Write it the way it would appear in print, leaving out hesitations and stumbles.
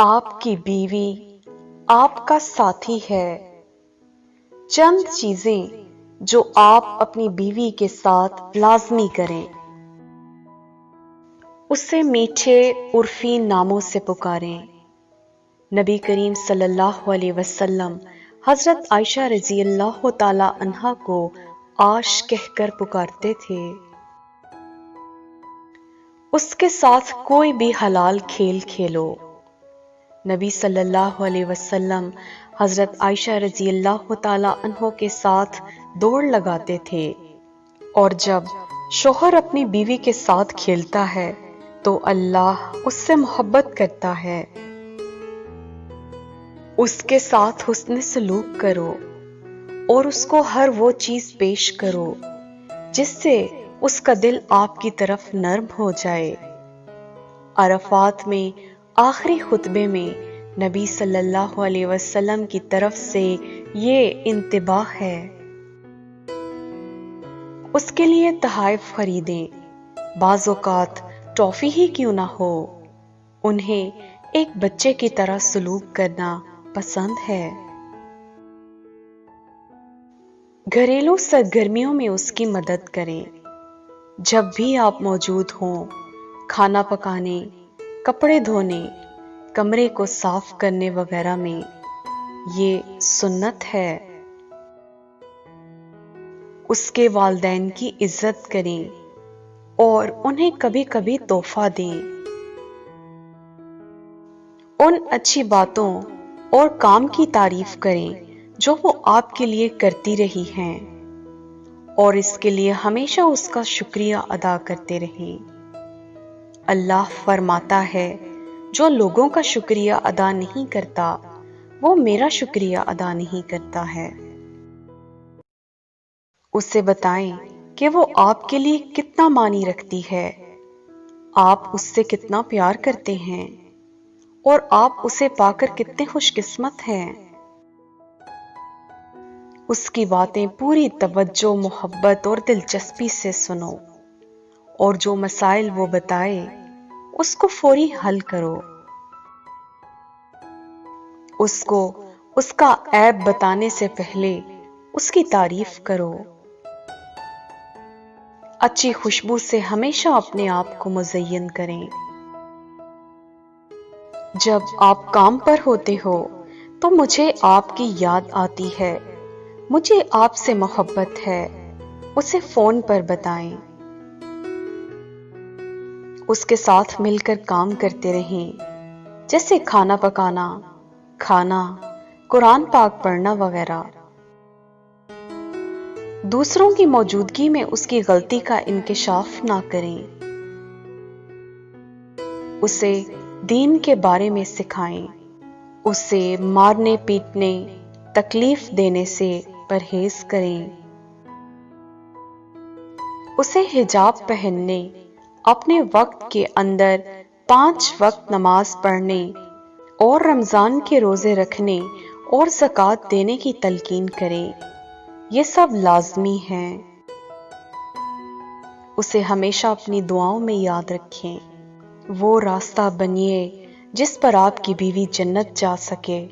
آپ کی بیوی آپ کا ساتھی ہے۔ چند چیزیں جو آپ اپنی بیوی کے ساتھ لازمی کریں۔ اسے میٹھے عرفی ناموں سے پکاریں۔ نبی کریم صلی اللہ علیہ وسلم حضرت عائشہ رضی اللہ تعالی عنہا کو آش کہہ کر پکارتے تھے۔ اس کے ساتھ کوئی بھی حلال کھیل کھیلو۔ نبی صلی اللہ علیہ وسلم حضرت عائشہ رضی اللہ تعالی عنہ کے ساتھ دوڑ لگاتے تھے، اور جب شوہر اپنی بیوی کے ساتھ کھیلتا ہے تو اللہ اس سے محبت کرتا ہے۔ اس کے ساتھ حسن سلوک کرو اور اس کو ہر وہ چیز پیش کرو جس سے اس کا دل آپ کی طرف نرم ہو جائے۔ عرفات میں آخری خطبے میں نبی صلی اللہ علیہ وسلم کی طرف سے یہ انتباہ ہے۔ اس کے لیے تحائف خریدیں، بعض اوقات ٹافی ہی کیوں نہ ہو۔ انہیں ایک بچے کی طرح سلوک کرنا پسند ہے۔ گھریلو سرگرمیوں میں اس کی مدد کریں۔ جب بھی آپ موجود ہوں، کھانا پکانے، کپڑے دھونے، کمرے کو صاف کرنے وغیرہ میں، یہ سنت ہے۔ اس کے والدین کی عزت کریں اور انہیں کبھی کبھی تحفہ دیں۔ ان اچھی باتوں اور کام کی تعریف کریں جو وہ آپ کے لیے کرتی رہی ہیں، اور اس کے لیے ہمیشہ اس کا شکریہ ادا کرتے رہیں۔ اللہ فرماتا ہے، جو لوگوں کا شکریہ ادا نہیں کرتا وہ میرا شکریہ ادا نہیں کرتا ہے۔ اسے بتائیں کہ وہ آپ کے لیے کتنا معنی رکھتی ہے، آپ اس سے کتنا پیار کرتے ہیں، اور آپ اسے پا کر کتنے خوش قسمت ہیں۔ اس کی باتیں پوری توجہ، محبت اور دلچسپی سے سنو، اور جو مسائل وہ بتائے اس کو فوری حل کرو۔ اس کو اس کا عیب بتانے سے پہلے اس کی تعریف کرو۔ اچھی خوشبو سے ہمیشہ اپنے آپ کو مزین کریں۔ جب آپ کام پر ہوتے ہو تو مجھے آپ کی یاد آتی ہے، مجھے آپ سے محبت ہے، اسے فون پر بتائیں۔ اس کے ساتھ مل کر کام کرتے رہیں، جیسے کھانا پکانا، کھانا، قرآن پاک پڑھنا وغیرہ۔ دوسروں کی موجودگی میں اس کی غلطی کا انکشاف نہ کریں۔ اسے دین کے بارے میں سکھائیں۔ اسے مارنے پیٹنے، تکلیف دینے سے پرہیز کریں۔ اسے حجاب پہننے، اپنے وقت کے اندر 5 وقت نماز پڑھنے اور رمضان کے روزے رکھنے اور زکوٰۃ دینے کی تلقین کریں۔ یہ سب لازمی ہیں۔ اسے ہمیشہ اپنی دعاؤں میں یاد رکھیں۔ وہ راستہ بنیے جس پر آپ کی بیوی جنت جا سکے۔